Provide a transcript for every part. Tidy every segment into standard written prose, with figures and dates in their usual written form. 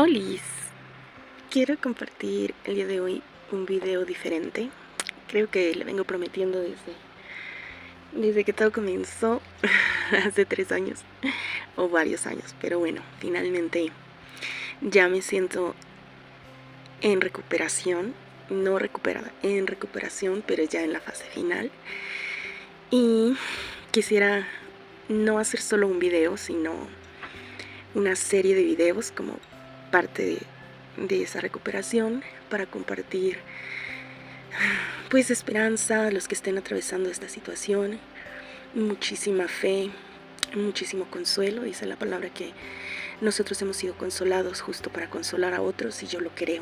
Olis, quiero compartir el día de hoy un video diferente. Creo que le vengo prometiendo desde que todo comenzó, hace 3 años o varios años, pero bueno, finalmente ya me siento en recuperación, no recuperada, en recuperación, pero ya en la fase final. Y quisiera no hacer solo un video, sino una serie de videos como parte de esa recuperación, para compartir pues esperanza a los que estén atravesando esta situación, muchísima fe, muchísimo consuelo. Dice la palabra que nosotros hemos sido consolados justo para consolar a otros, y yo lo creo.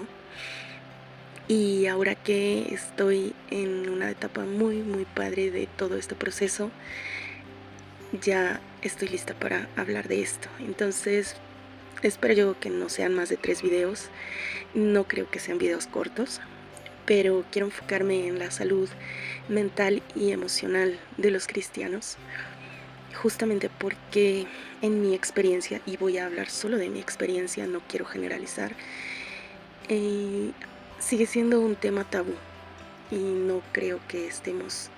Y ahora que estoy en una etapa muy padre de todo este proceso, ya estoy lista para hablar de esto. Entonces espero yo que no sean más de 3 videos, no creo que sean videos cortos, pero quiero enfocarme en la salud mental y emocional de los cristianos, justamente porque en mi experiencia, y voy a hablar solo de mi experiencia, no quiero generalizar, sigue siendo un tema tabú, y no creo que estemos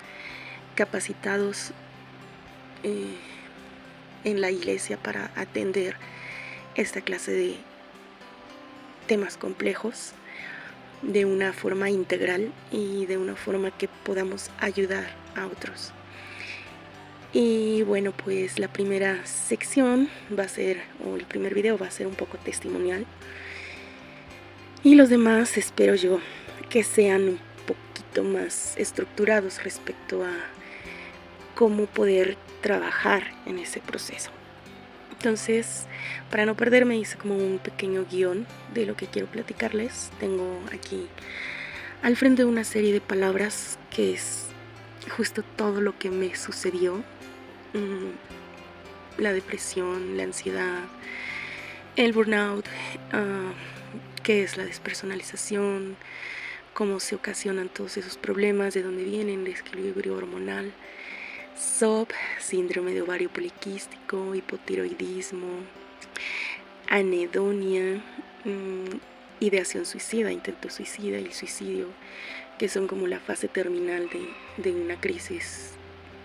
capacitados en la iglesia para atender esta clase de temas complejos de una forma integral y de una forma que podamos ayudar a otros. Y bueno, pues la primera sección va a ser, o el primer video va a ser un poco testimonial, y los demás espero yo que sean un poquito más estructurados respecto a cómo poder trabajar en ese proceso. Entonces, para no perderme, hice como un pequeño guión de lo que quiero platicarles. Tengo aquí al frente una serie de palabras que es justo todo lo que me sucedió. La depresión, la ansiedad, el burnout, qué es la despersonalización, cómo se ocasionan todos esos problemas, de dónde vienen, desequilibrio hormonal, SOP, síndrome de ovario poliquístico, hipotiroidismo, anedonia, ideación suicida, intento suicida y suicidio, que son como la fase terminal de una crisis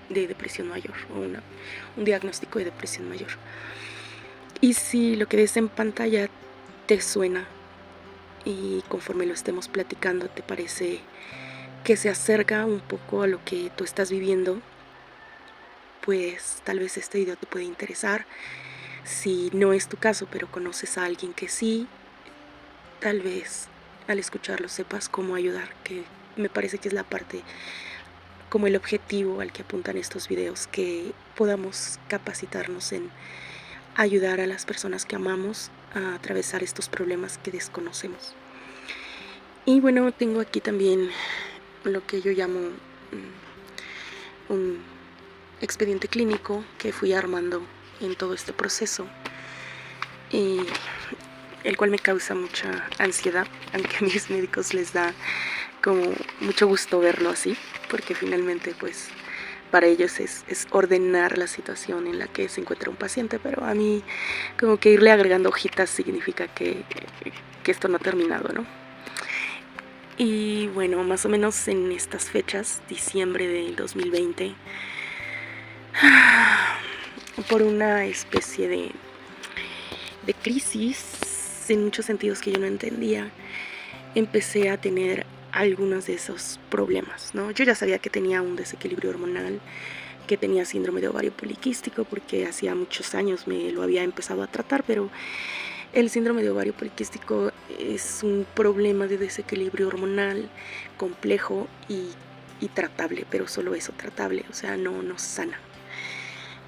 de depresión mayor, o un diagnóstico de depresión mayor. Y si lo que ves en pantalla te suena, y conforme lo estemos platicando te parece que se acerca un poco a lo que tú estás viviendo, pues tal vez este video te puede interesar. Si no es tu caso, pero conoces a alguien que sí, tal vez al escucharlo sepas cómo ayudar, que me parece que es la parte, como el objetivo al que apuntan estos videos, que podamos capacitarnos en ayudar a las personas que amamos a atravesar estos problemas que desconocemos. Y bueno, tengo aquí también lo que yo llamo un expediente clínico que fui armando en todo este proceso, y el cual me causa mucha ansiedad, aunque a mis médicos les da como mucho gusto verlo así, porque finalmente pues para ellos es ordenar la situación en la que se encuentra un paciente, pero a mí como que irle agregando hojitas significa que esto no ha terminado, ¿no? Y bueno, más o menos en estas fechas, diciembre del 2020, por una especie de crisis en muchos sentidos que yo no entendía, empecé a tener algunos de esos problemas, ¿no? Yo ya sabía que tenía un desequilibrio hormonal, que tenía síndrome de ovario poliquístico, porque hacía muchos años me lo había empezado a tratar, pero el síndrome de ovario poliquístico es un problema de desequilibrio hormonal complejo y tratable, pero solo eso, tratable, o sea, no sana.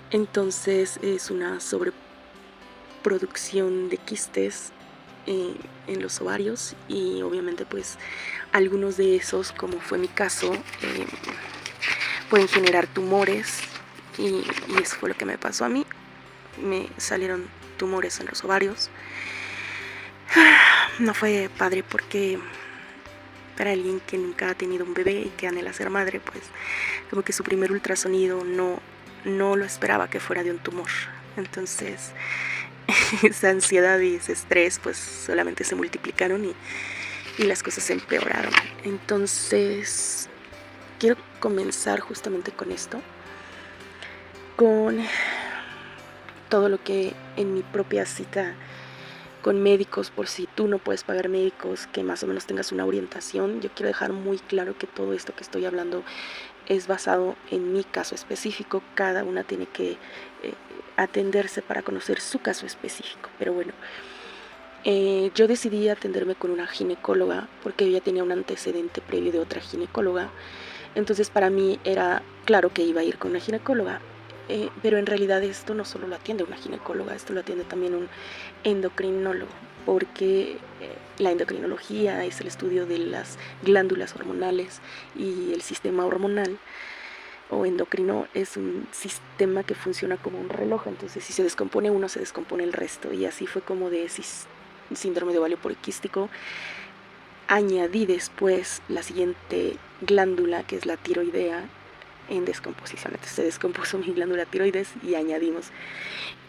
Entonces es una sobreproducción de quistes en los ovarios, y obviamente pues algunos de esos, como fue mi caso, pueden generar tumores, y eso fue lo que me pasó a mí. Me salieron tumores en los ovarios. No fue padre, porque para alguien que nunca ha tenido un bebé y que anhela ser madre, pues como que su primer ultrasonido no lo esperaba que fuera de un tumor. Entonces esa ansiedad y ese estrés pues solamente se multiplicaron y las cosas se empeoraron. Entonces quiero comenzar justamente con esto, con todo lo que en mi propia cita con médicos, por si tú no puedes pagar médicos, que más o menos tengas una orientación. Yo quiero dejar muy claro que todo esto que estoy hablando es basado en mi caso específico. Cada una tiene que atenderse para conocer su caso específico. Pero bueno, yo decidí atenderme con una ginecóloga porque yo ya tenía un antecedente previo de otra ginecóloga. Entonces para mí era claro que iba a ir con una ginecóloga. Pero en realidad esto no solo lo atiende una ginecóloga, esto lo atiende también un endocrinólogo, porque la endocrinología es el estudio de las glándulas hormonales y el sistema hormonal o endocrino es un sistema que funciona como un reloj. Entonces si se descompone uno, se descompone el resto, y así fue como de síndrome de ovario poliquístico añadí después la siguiente glándula, que es la tiroidea, en descomposición. Entonces se descompuso mi glándula tiroides y añadimos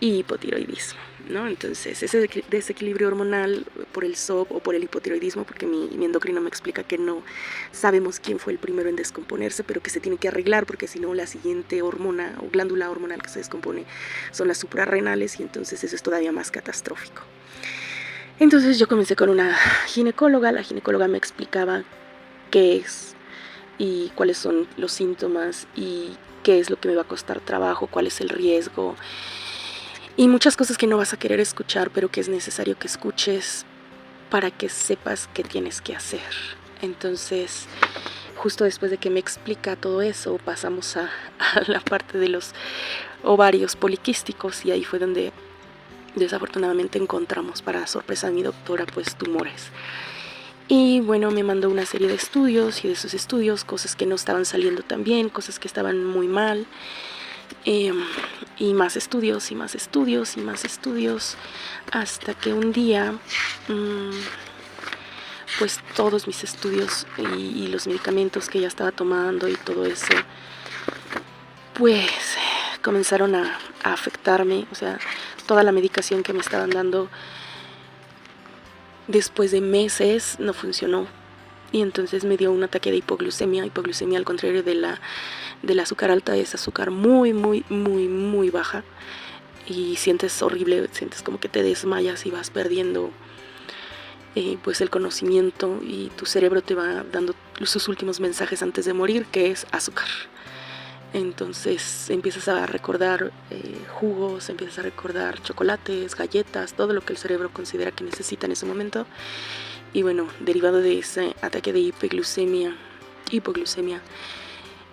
hipotiroidismo, ¿no? Entonces ese desequilibrio hormonal por el SOP o por el hipotiroidismo, porque mi endocrino me explica que no sabemos quién fue el primero en descomponerse, pero que se tiene que arreglar, porque si no la siguiente hormona o glándula hormonal que se descompone son las suprarrenales, y entonces eso es todavía más catastrófico. Entonces yo comencé con una ginecóloga. La ginecóloga me explicaba qué es y cuáles son los síntomas y qué es lo que me va a costar trabajo, cuál es el riesgo y muchas cosas que no vas a querer escuchar, pero que es necesario que escuches para que sepas qué tienes que hacer. Entonces, justo después de que me explica todo eso, pasamos a la parte de los ovarios poliquísticos, y ahí fue donde desafortunadamente encontramos, para sorpresa de mi doctora, pues tumores. Y bueno, me mandó una serie de estudios, y de esos estudios cosas que no estaban saliendo tan bien, cosas que estaban muy mal, y más estudios y más estudios y más estudios, hasta que un día pues todos mis estudios y los medicamentos que ya estaba tomando y todo eso pues comenzaron a afectarme. O sea, toda la medicación que me estaban dando después de meses no funcionó, y entonces me dio un ataque de hipoglucemia. Hipoglucemia, al contrario del azúcar alta, es azúcar muy, muy, muy, muy baja, y sientes horrible, sientes como que te desmayas y vas perdiendo pues el conocimiento, y tu cerebro te va dando sus últimos mensajes antes de morir, que es azúcar. Entonces empiezas a recordar jugos, empiezas a recordar chocolates, galletas, todo lo que el cerebro considera que necesita en ese momento. Y bueno, derivado de ese ataque de hipoglucemia,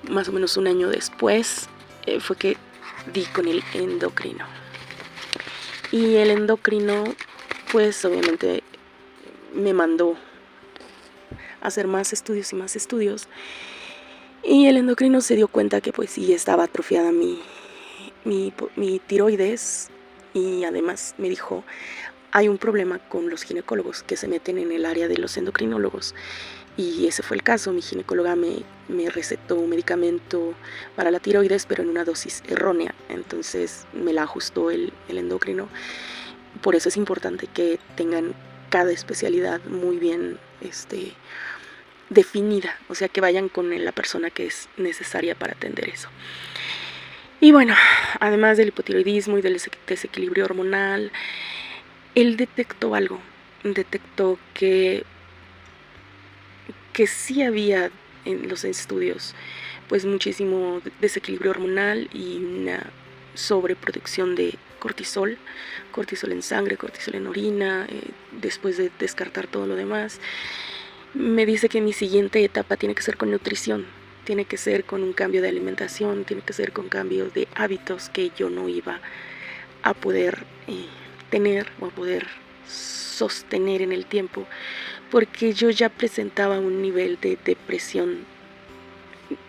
más o menos un año después, fue que di con el endocrino. Y el endocrino, pues obviamente me mandó a hacer más estudios y más estudios. Y el endocrino se dio cuenta que pues sí estaba atrofiada mi tiroides, y además me dijo, hay un problema con los ginecólogos que se meten en el área de los endocrinólogos. Y ese fue el caso. Mi ginecóloga me recetó un medicamento para la tiroides, pero en una dosis errónea. Entonces me la ajustó el endocrino. Por eso es importante que tengan cada especialidad muy bien definida, o sea, que vayan con la persona que es necesaria para atender eso. Y bueno, además del hipotiroidismo y del desequilibrio hormonal, él detectó algo, detectó que sí había en los estudios pues muchísimo desequilibrio hormonal y una sobreproducción de cortisol en sangre, cortisol en orina. Después de descartar todo lo demás, me dice que mi siguiente etapa tiene que ser con nutrición, tiene que ser con un cambio de alimentación, tiene que ser con cambio de hábitos que yo no iba a poder tener o a poder sostener en el tiempo, porque yo ya presentaba un nivel de depresión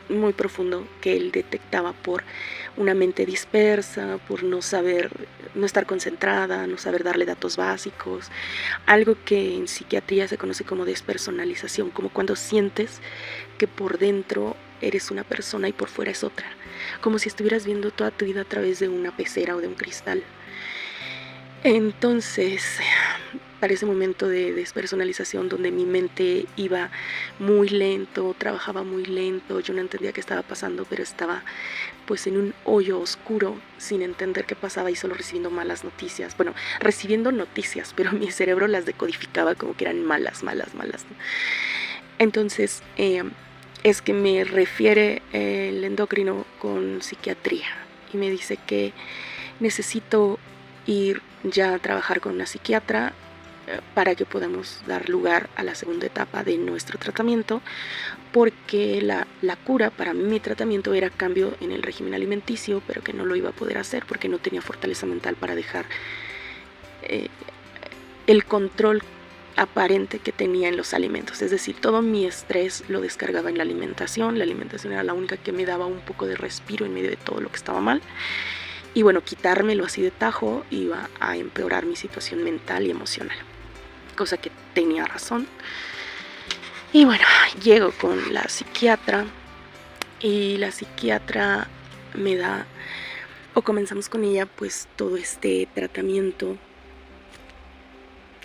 muy profundo que él detectaba por una mente dispersa, por no estar concentrada, no saber darle datos básicos, algo que en psiquiatría se conoce como despersonalización, como cuando sientes que por dentro eres una persona y por fuera es otra, como si estuvieras viendo toda tu vida a través de una pecera o de un cristal. Entonces, para ese momento de despersonalización donde mi mente iba muy lento, trabajaba muy lento, yo no entendía qué estaba pasando, pero estaba pues en un hoyo oscuro sin entender qué pasaba y solo recibiendo malas noticias. Bueno, recibiendo noticias, pero mi cerebro las decodificaba como que eran malas, ¿no? Entonces, es que me refiere el endocrino con psiquiatría y me dice que necesito ir ya a trabajar con una psiquiatra para que podamos dar lugar a la segunda etapa de nuestro tratamiento, porque la cura para mi tratamiento era cambio en el régimen alimenticio, pero que no lo iba a poder hacer porque no tenía fortaleza mental para dejar el control aparente que tenía en los alimentos. Es decir, todo mi estrés lo descargaba en la alimentación era la única que me daba un poco de respiro en medio de todo lo que estaba mal. Y bueno, quitármelo así de tajo iba a empeorar mi situación mental y emocional, cosa que tenía razón. Y bueno, llego con la psiquiatra y la psiquiatra me da, o comenzamos con ella, pues todo este tratamiento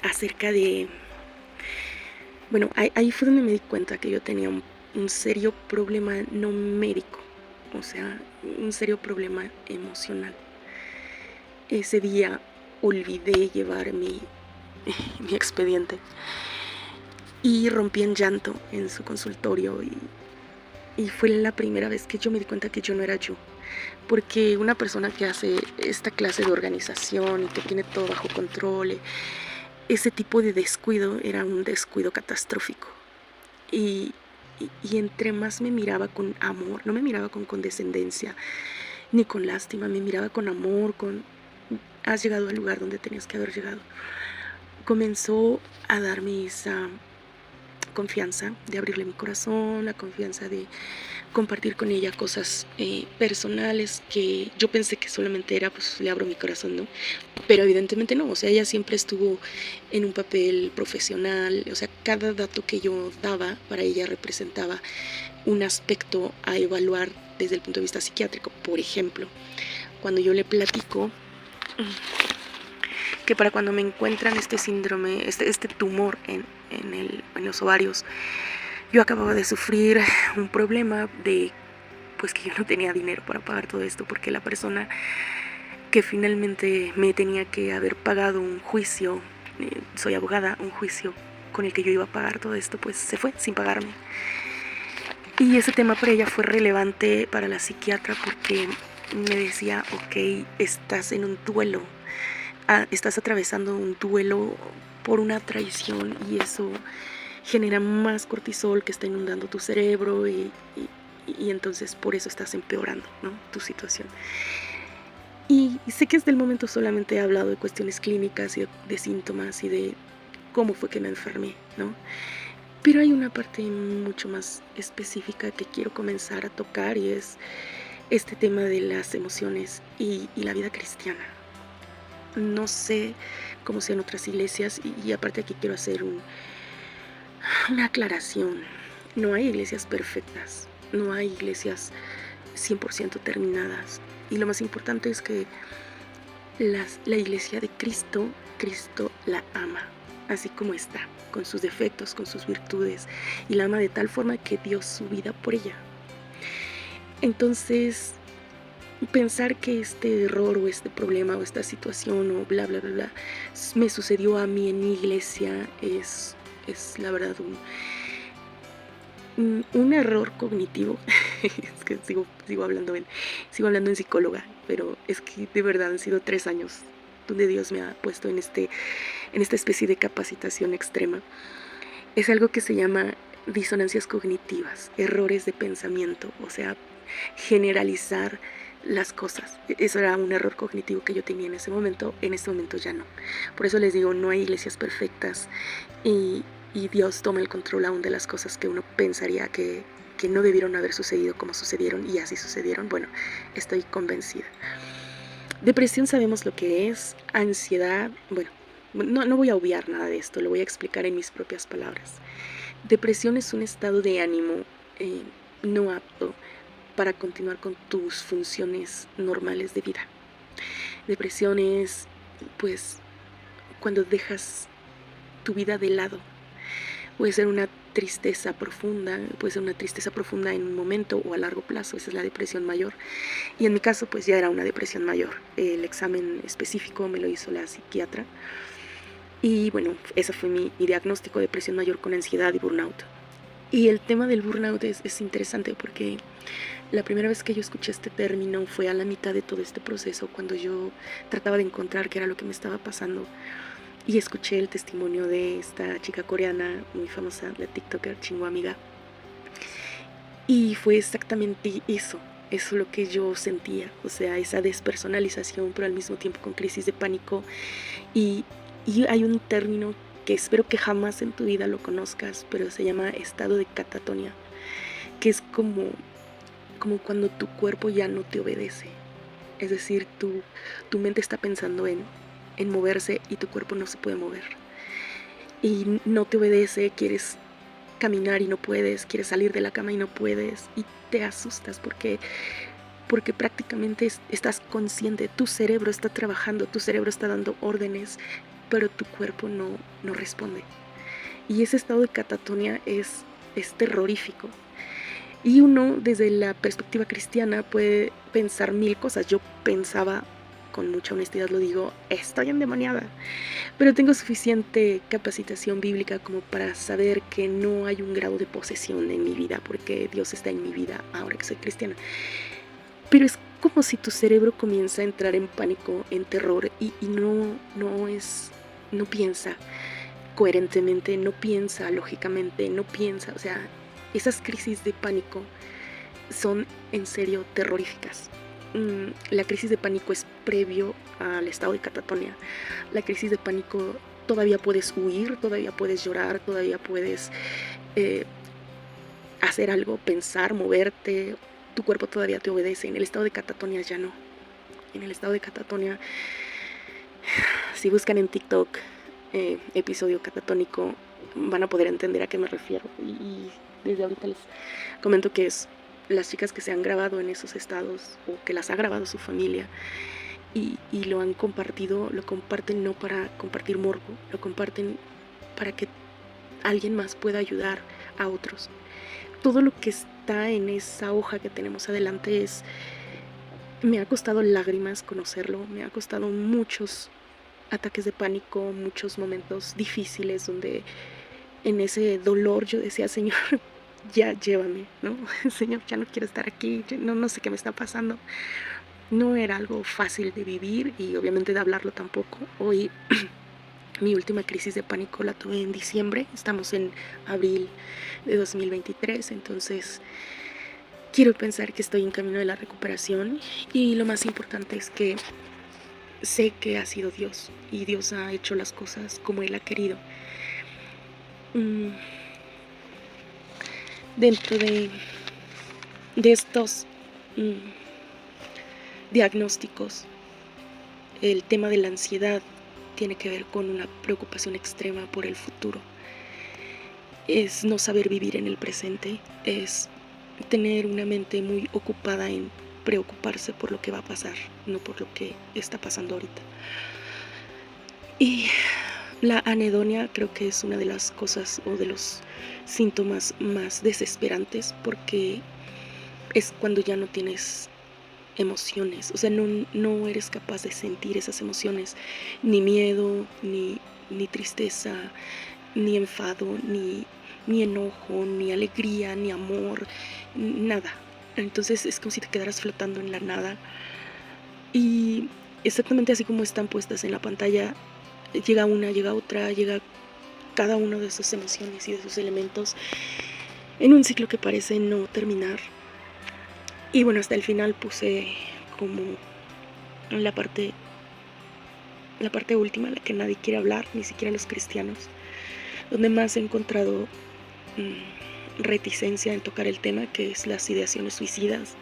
acerca de, bueno, ahí fue donde me di cuenta que yo tenía un serio problema no médico, o sea, un serio problema emocional. Ese día olvidé llevar mi expediente y rompí en llanto en su consultorio y fue la primera vez que yo me di cuenta que yo no era yo, porque una persona que hace esta clase de organización y que tiene todo bajo control, ese tipo de descuido era un descuido catastrófico. Y entre más me miraba con amor, no me miraba con condescendencia ni con lástima, me miraba con amor, con has llegado al lugar donde tenías que haber llegado. Comenzó a darme esa confianza de abrirle mi corazón, la confianza de compartir con ella cosas personales que yo pensé que solamente era, pues le abro mi corazón, ¿no? Pero evidentemente no, o sea, ella siempre estuvo en un papel profesional, o sea, cada dato que yo daba para ella representaba un aspecto a evaluar desde el punto de vista psiquiátrico. Por ejemplo, cuando yo le platico que para cuando me encuentran este síndrome, este tumor en los ovarios, yo acababa de sufrir un problema de pues que yo no tenía dinero para pagar todo esto, porque la persona que finalmente me tenía que haber pagado un juicio, soy abogada, un juicio con el que yo iba a pagar todo esto, pues se fue sin pagarme. Y ese tema para ella fue relevante para la psiquiatra porque me decía, ok, estás en un duelo, estás atravesando un duelo por una traición y eso genera más cortisol que está inundando tu cerebro y entonces por eso estás empeorando, ¿no?, tu situación. Y sé que desde el momento solamente he hablado de cuestiones clínicas y de síntomas y de cómo fue que me enfermé, ¿no? Pero hay una parte mucho más específica que quiero comenzar a tocar y es este tema de las emociones y la vida cristiana. No sé cómo sean otras iglesias y aparte aquí quiero hacer una aclaración. No hay iglesias perfectas, no hay iglesias 100% terminadas. Y lo más importante es que la iglesia de Cristo la ama, así como está, con sus defectos, con sus virtudes, y la ama de tal forma que dio su vida por ella. Entonces, pensar que este error o este problema o esta situación o bla, bla, bla, bla, me sucedió a mí en mi iglesia es la verdad un error cognitivo. Es que sigo hablando en psicóloga, pero es que de verdad han sido 3 años donde Dios me ha puesto en esta especie de capacitación extrema. Es algo que se llama disonancias cognitivas, errores de pensamiento, o sea, generalizar las cosas. Eso era un error cognitivo que yo tenía en ese momento, en este momento ya no. Por eso les digo, no hay iglesias perfectas y Dios toma el control aún de las cosas que uno pensaría que no debieron haber sucedido como sucedieron y así sucedieron. Bueno, estoy convencida. Depresión sabemos lo que es, ansiedad, bueno, no voy a obviar nada de esto, lo voy a explicar en mis propias palabras. Depresión es un estado de ánimo no apto para continuar con tus funciones normales de vida. Depresión es, pues, cuando dejas tu vida de lado. Puede ser una tristeza profunda, en un momento o a largo plazo. Esa es la depresión mayor. Y en mi caso pues ya era una depresión mayor. El examen específico me lo hizo la psiquiatra. Y bueno, ese fue mi diagnóstico: depresión mayor con ansiedad y burnout. Y el tema del burnout es interesante porque la primera vez que yo escuché este término fue a la mitad de todo este proceso, cuando yo trataba de encontrar qué era lo que me estaba pasando. Y escuché el testimonio de esta chica coreana muy famosa, la TikToker Chingu Amiga. Y fue exactamente eso lo que yo sentía, o sea, esa despersonalización, pero al mismo tiempo con crisis de pánico. Y hay un término que espero que jamás en tu vida lo conozcas, pero se llama estado de catatonia, que es como cuando tu cuerpo ya no te obedece. Es decir, tu mente está pensando en moverse y tu cuerpo no se puede mover. Y no te obedece, quieres caminar y no puedes, quieres salir de la cama y no puedes, y te asustas porque prácticamente estás consciente, tu cerebro está trabajando, tu cerebro está dando órdenes, pero tu cuerpo no responde. Y ese estado de catatonia es terrorífico. Y uno, desde la perspectiva cristiana, puede pensar mil cosas. Yo pensaba, con mucha honestidad lo digo, estoy endemoniada. Pero tengo suficiente capacitación bíblica como para saber que no hay un grado de posesión en mi vida, porque Dios está en mi vida ahora que soy cristiana. Pero es como si tu cerebro comienza a entrar en pánico, en terror, y no piensa coherentemente, no piensa lógicamente, no piensa, o sea, esas crisis de pánico son en serio terroríficas. La crisis de pánico es previo al estado de catatonia. La crisis de pánico todavía puedes huir, todavía puedes llorar, todavía puedes hacer algo, pensar, moverte, tu cuerpo todavía te obedece. En el estado de catatonia ya no. En el estado de catatonia, si buscan en TikTok episodio catatónico, van a poder entender a qué me refiero. Y desde ahorita les comento que es las chicas que se han grabado en esos estados, o que las ha grabado su familia, y lo han compartido, lo comparten no para compartir morbo, lo comparten para que alguien más pueda ayudar a otros. Todo lo que está en esa hoja que tenemos adelante me ha costado lágrimas conocerlo, me ha costado muchos ataques de pánico, muchos momentos difíciles donde en ese dolor yo decía: Señor, ya llévame, ¿no? Señor, ya no quiero estar aquí, no sé qué me está pasando. No era algo fácil de vivir y obviamente de hablarlo tampoco. Hoy mi última crisis de pánico la tuve en diciembre, estamos en abril de 2023, entonces quiero pensar que estoy en camino de la recuperación, y lo más importante es que sé que ha sido Dios, y Dios ha hecho las cosas como Él ha querido. Dentro de estos diagnósticos, el tema de la ansiedad tiene que ver con una preocupación extrema por el futuro. Es no saber vivir en el presente, es tener una mente muy ocupada en preocuparse por lo que va a pasar, no por lo que está pasando ahorita. Y la anedonia creo que es una de las cosas o de los síntomas más desesperantes, porque es cuando ya no tienes emociones, o sea, no eres capaz de sentir esas emociones, ni miedo, ni tristeza, ni enfado, ni enojo, ni alegría, ni amor, nada. Entonces es como si te quedaras flotando en la nada, y exactamente así como están puestas en la pantalla, llega una, llega otra, llega cada uno de sus emociones y de sus elementos en un ciclo que parece no terminar. Y bueno, hasta el final puse como la parte última, la que nadie quiere hablar, ni siquiera los cristianos, donde más he encontrado reticencia en tocar el tema, que es las ideaciones suicidas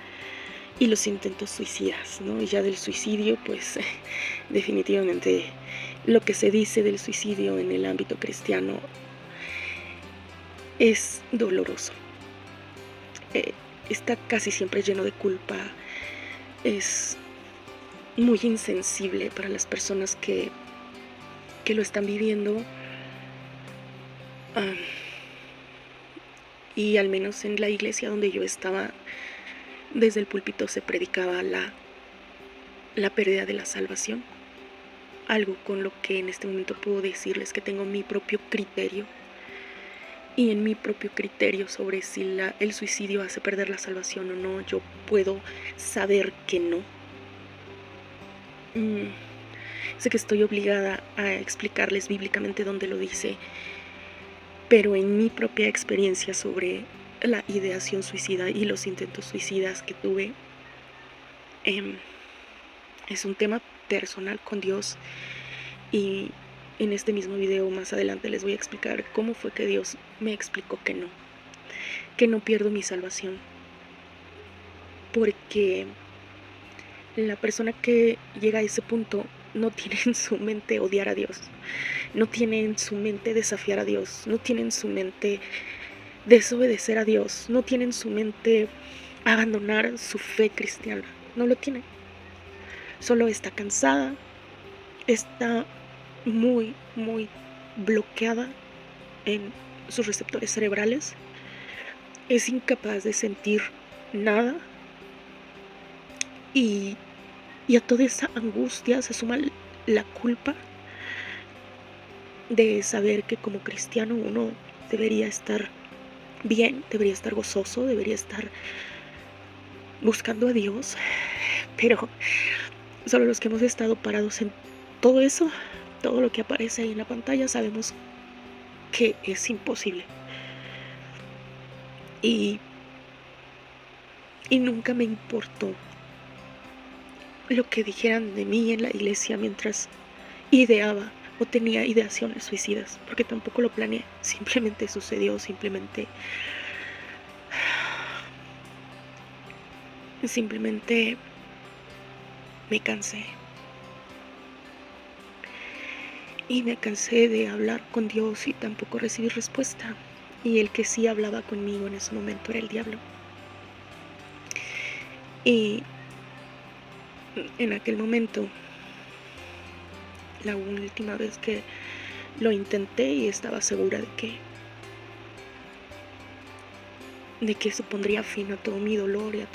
y los intentos suicidas, ¿no? Y ya del suicidio, pues definitivamente lo que se dice del suicidio en el ámbito cristiano es doloroso. Está casi siempre lleno de culpa, es muy insensible para las personas que que lo están viviendo. Y al menos en la iglesia donde yo estaba, desde el púlpito se predicaba la pérdida de la salvación. Algo con lo que en este momento puedo decirles que tengo mi propio criterio. Y en mi propio criterio sobre si el suicidio hace perder la salvación o no, yo puedo saber que no. Sé que estoy obligada a explicarles bíblicamente dónde lo dice, pero en mi propia experiencia sobre la ideación suicida y los intentos suicidas que tuve, es un tema personal con Dios. Y en este mismo video más adelante les voy a explicar cómo fue que Dios me explicó que no pierdo mi salvación. Porque la persona que llega a ese punto no tiene en su mente odiar a Dios, no tiene en su mente desafiar a Dios, no tiene en su mente desobedecer a Dios, no tiene en su mente abandonar su fe cristiana, no lo tiene. Solo está cansada, está muy, muy bloqueada en sus receptores cerebrales, es incapaz de sentir nada y a toda esa angustia se suma la culpa de saber que como cristiano uno debería estar bien, debería estar gozoso, debería estar buscando a Dios, pero solo los que hemos estado parados en todo eso, todo lo que aparece ahí en la pantalla, sabemos que es imposible. Y nunca me importó lo que dijeran de mí en la iglesia mientras ideaba o tenía ideaciones suicidas, porque tampoco lo planeé, simplemente sucedió, simplemente me cansé. Y me cansé de hablar con Dios y tampoco recibí respuesta. Y el que sí hablaba conmigo en ese momento era el diablo. Y en aquel momento, la última vez que lo intenté y estaba segura de que eso pondría fin a todo mi dolor y a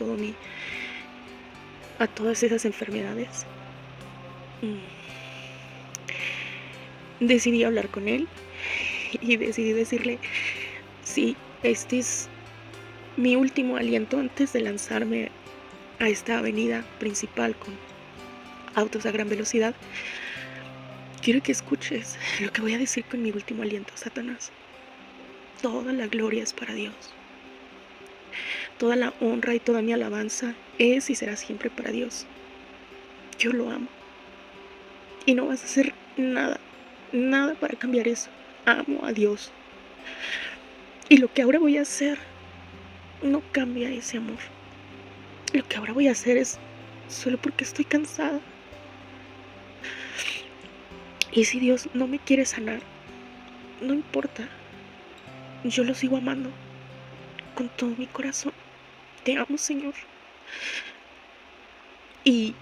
todas esas enfermedades, decidí hablar con él y decidí decirle: sí, este es mi último aliento antes de lanzarme a esta avenida principal con autos a gran velocidad. Quiero que escuches lo que voy a decir con mi último aliento, Satanás. Toda la gloria es para Dios. Toda la honra y toda mi alabanza es y será siempre para Dios. Yo lo amo. Y no vas a hacer nada para cambiar eso. Amo a Dios. Y lo que ahora voy a hacer no cambia ese amor. Lo que ahora voy a hacer es solo porque estoy cansada. Y si Dios no me quiere sanar, no importa. Yo lo sigo amando con todo mi corazón. Te amo, Señor. Y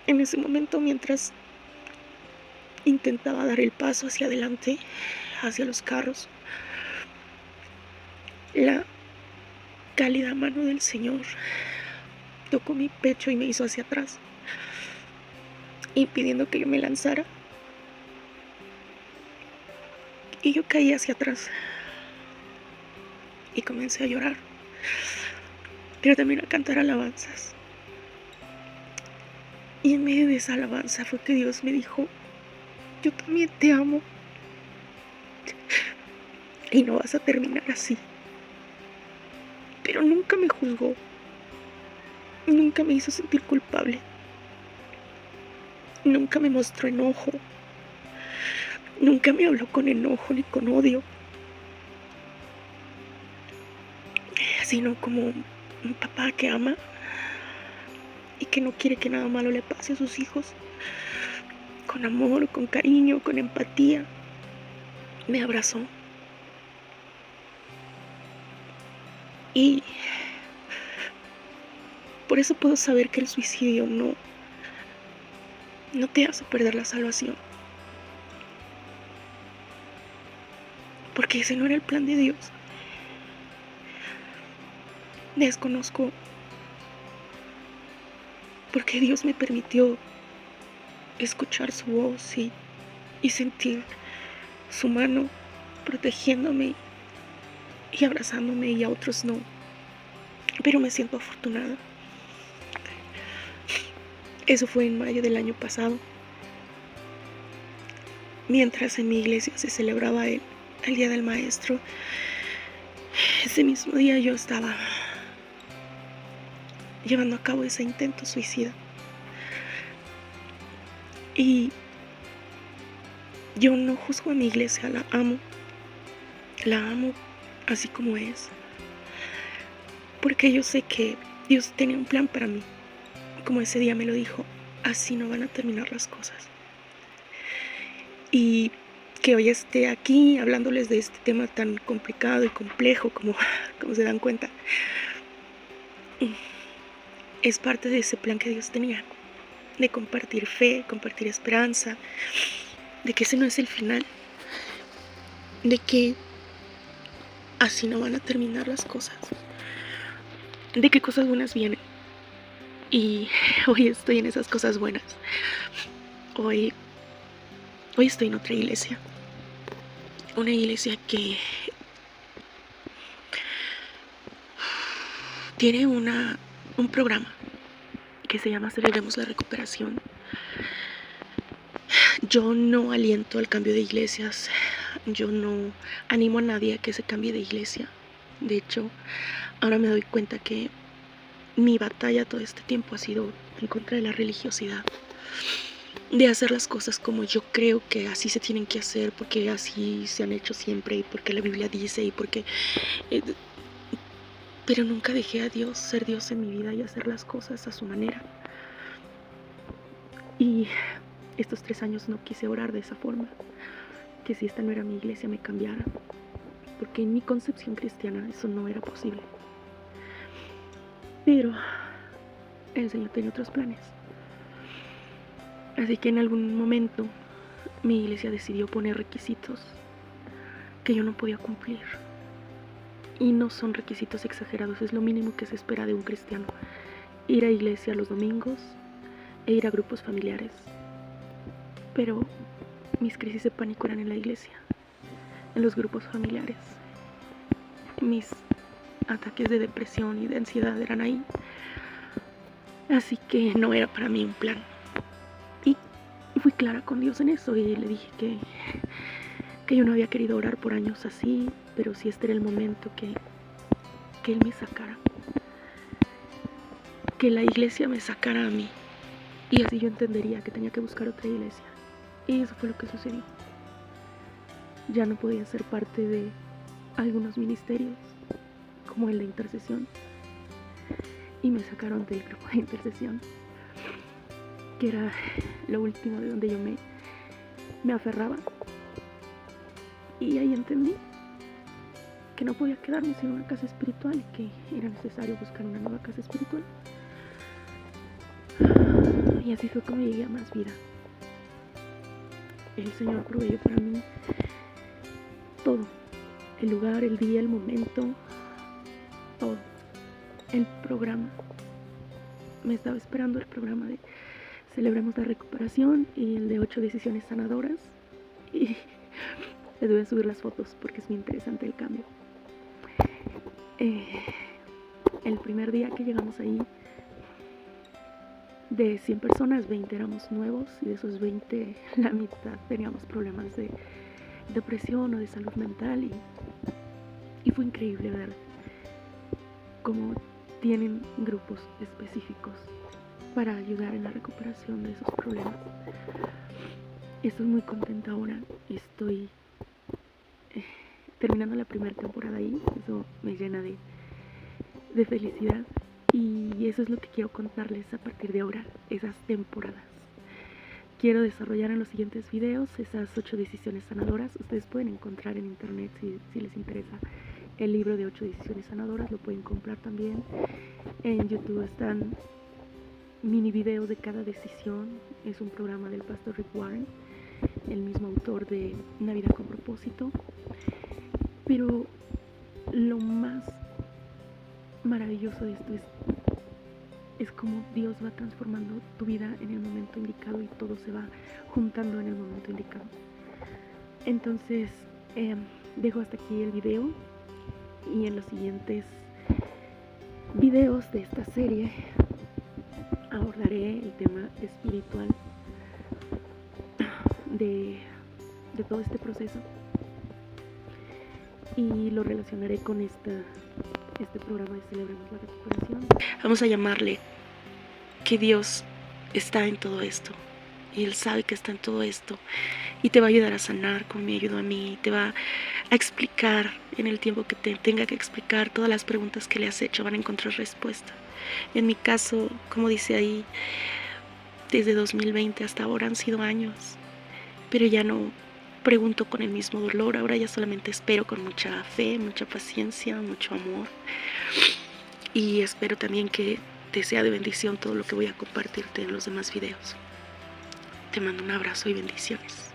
en ese momento, mientras intentaba dar el paso hacia adelante, hacia los carros, la cálida mano del Señor tocó mi pecho y me hizo hacia atrás, impidiendo que yo me lanzara. Y yo caí hacia atrás y comencé a llorar, pero también a cantar alabanzas. Y en medio de esa alabanza fue que Dios me dijo: yo también te amo y no vas a terminar así. Pero nunca me juzgó, nunca me hizo sentir culpable, nunca me mostró enojo, nunca me habló con enojo ni con odio, sino como un papá que ama y que no quiere que nada malo le pase a sus hijos. Con amor, con cariño, con empatía, me abrazó. Y por eso puedo saber que el suicidio no te hace perder la salvación. porque ese no era el plan de Dios. Desconozco porque Dios me permitió escuchar su voz y sentir su mano protegiéndome y abrazándome, y a otros no. Pero me siento afortunada. Eso fue en mayo del año pasado, mientras en mi iglesia se celebraba el Día del Maestro. Ese mismo día yo estaba llevando a cabo ese intento suicida. Y yo no juzgo a mi iglesia, la amo así como es, porque yo sé que Dios tenía un plan para mí. Como ese día me lo dijo, así no van a terminar las cosas. Y que hoy esté aquí hablándoles de este tema tan complicado y complejo, como se dan cuenta, es parte de ese plan que Dios tenía, de compartir fe, compartir esperanza, de que ese no es el final, de que así no van a terminar las cosas, de que cosas buenas vienen. Y hoy estoy en esas cosas buenas. Hoy estoy en otra iglesia, una iglesia que tiene un programa que se llama Celebremos la Recuperación. Yo no aliento al cambio de iglesias, yo no animo a nadie a que se cambie de iglesia. De hecho, ahora me doy cuenta que mi batalla todo este tiempo ha sido en contra de la religiosidad, de hacer las cosas como yo creo que así se tienen que hacer, porque así se han hecho siempre y porque la Biblia dice y porque... pero nunca dejé a Dios ser Dios en mi vida y hacer las cosas a su manera. Y estos 3 años no quise orar de esa forma, que si esta no era mi iglesia me cambiara, porque en mi concepción cristiana eso no era posible. Pero el Señor tenía otros planes. Así que en algún momento mi iglesia decidió poner requisitos que yo no podía cumplir. Y no son requisitos exagerados, es lo mínimo que se espera de un cristiano: ir a iglesia los domingos e ir a grupos familiares. Pero mis crisis de pánico eran en la iglesia, en los grupos familiares. Mis ataques de depresión y de ansiedad eran ahí. Así que no era para mí un plan. Y fui clara con Dios en eso y le dije que yo no había querido orar por años así, pero si este era el momento que Él me sacara, que la iglesia me sacara a mí, y así yo entendería que tenía que buscar otra iglesia. Y eso fue lo que sucedió. Ya no podía ser parte de algunos ministerios, como el de intercesión, y me sacaron del grupo de intercesión, que era lo último de donde yo me aferraba. Y ahí entendí que no podía quedarme sin una casa espiritual y que era necesario buscar una nueva casa espiritual. Y así fue como llegué a Más Vida. El Señor proveyó para mí todo: el lugar, el día, el momento, todo. El programa. Me estaba esperando el programa de Celebremos la Recuperación y el de 8 decisiones sanadoras. Y les voy a subir las fotos porque es muy interesante el cambio. El primer día que llegamos ahí, de 100 personas, 20 éramos nuevos, y de esos 20, la mitad teníamos problemas de depresión o de salud mental, y fue increíble ver cómo tienen grupos específicos para ayudar en la recuperación de esos problemas. Estoy muy contenta ahora, estoy terminando la primera temporada ahí, eso me llena de felicidad. Y eso es lo que quiero contarles a partir de ahora, esas temporadas. Quiero desarrollar en los siguientes videos esas 8 decisiones sanadoras. Ustedes pueden encontrar en internet, si les interesa, el libro de 8 decisiones sanadoras. Lo pueden comprar también. En YouTube están mini videos de cada decisión. Es un programa del pastor Rick Warren, el mismo autor de Una vida con propósito. Pero lo más maravilloso de esto es como Dios va transformando tu vida en el momento indicado y todo se va juntando en el momento indicado. Entonces dejo hasta aquí el video, y en los siguientes videos de esta serie abordaré el tema espiritual de todo este proceso, y lo relacionaré con este programa de Celebremos la Recuperación. Vamos a llamarle que Dios está en todo esto, y Él sabe que está en todo esto, y te va a ayudar a sanar como me ayudó a mí, y te va a explicar en el tiempo que te tenga que explicar todas las preguntas que le has hecho, van a encontrar respuesta. En mi caso, como dice ahí, desde 2020 hasta ahora han sido años, pero ya no pregunto con el mismo dolor, ahora ya solamente espero con mucha fe, mucha paciencia, mucho amor, y espero también que te sea de bendición todo lo que voy a compartirte en los demás videos. Te mando un abrazo y bendiciones.